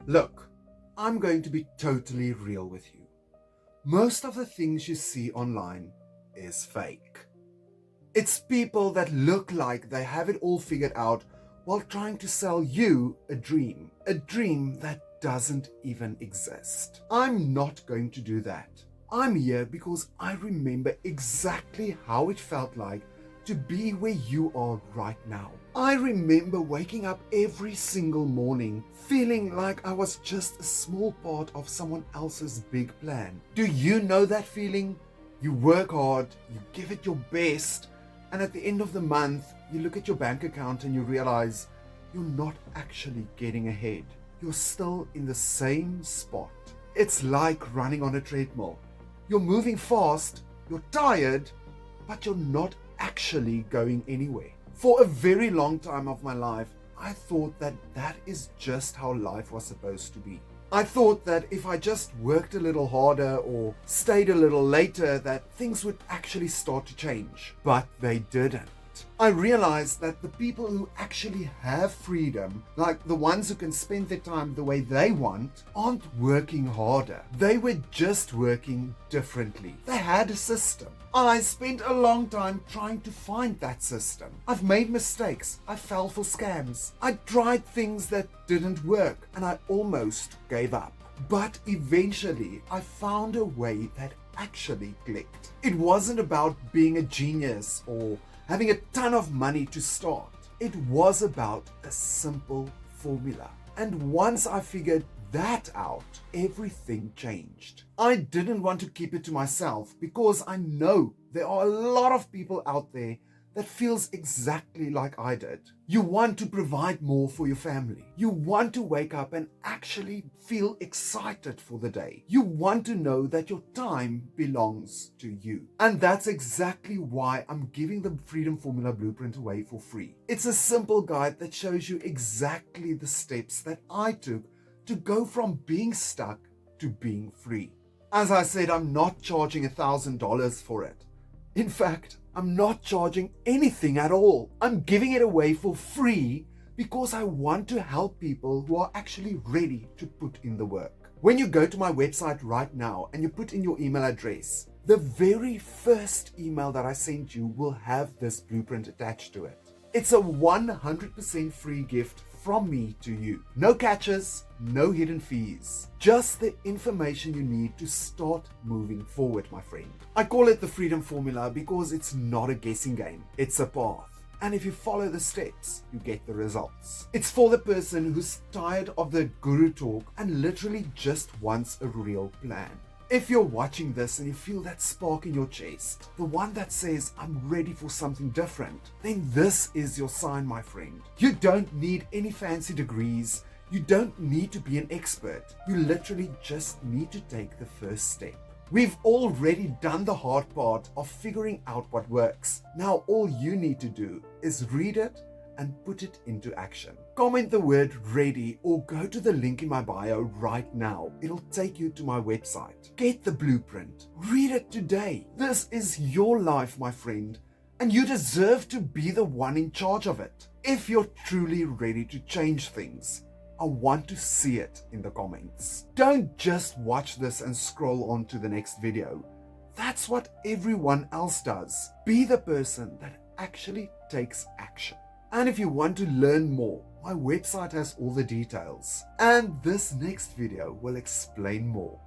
Look, I'm going to be totally real with you. Most of the things you see online is fake. It's people that look like they have it all figured out while trying to sell you a dream that doesn't even exist. I'm not going to do that. I'm here because I remember exactly how it felt like to be where you are right now. I remember waking up every single morning feeling like I was just a small part of someone else's big plan. Do you know that feeling? You work hard, you give it your best, and at the end of the month, you look at your bank account and you realize you're not actually getting ahead. You're still in the same spot. It's like running on a treadmill. You're moving fast, you're tired, but you're not actually going anywhere. For a very long time of my life, I thought that is just how life was supposed to be. I thought that if I just worked a little harder or stayed a little later, that things would actually start to change. But they didn't. I realized that the people who actually have freedom, like the ones who can spend their time the way they want, aren't working harder. They were just working differently. They had a system. I spent a long time trying to find that system. I've made mistakes. I fell for scams. I tried things that didn't work, and I almost gave up. But eventually, I found a way that actually clicked. It wasn't about being a genius or having a ton of money to start. It was about a simple formula. And once I figured that out, everything changed. I didn't want to keep it to myself because I know there are a lot of people out there that feels exactly like I did. You want to provide more for your family. You want to wake up and actually feel excited for the day. You want to know that your time belongs to you. And that's exactly why I'm giving the Freedom Formula Blueprint away for free. It's a simple guide that shows you exactly the steps that I took to go from being stuck to being free. As I said, I'm not charging $1,000 for it. In fact, I'm not charging anything at all. I'm giving it away for free because I want to help people who are actually ready to put in the work. When you go to my website right now and you put in your email address, the very first email that I sent you will have this blueprint attached to it. It's a 100% free gift from me to you. No catches, no hidden fees. Just the information you need to start moving forward, my friend. I call it the Freedom Formula because it's not a guessing game. It's a path. And if you follow the steps, you get the results. It's for the person who's tired of the guru talk and literally just wants a real plan. If you're watching this and you feel that spark in your chest, the one that says, I'm ready for something different, then this is your sign, my friend. You don't need any fancy degrees. You don't need to be an expert. You literally just need to take the first step. We've already done the hard part of figuring out what works. Now all you need to do is read it and put it into action. Comment the word ready or go to the link in my bio right now. It'll take you to my website. Get the blueprint. Read it today. This is your life, my friend, and you deserve to be the one in charge of it. If you're truly ready to change things, I want to see it in the comments. Don't just watch this and scroll on to the next video. That's what everyone else does. Be the person that actually takes action. And if you want to learn more, my website has all the details. And this next video will explain more.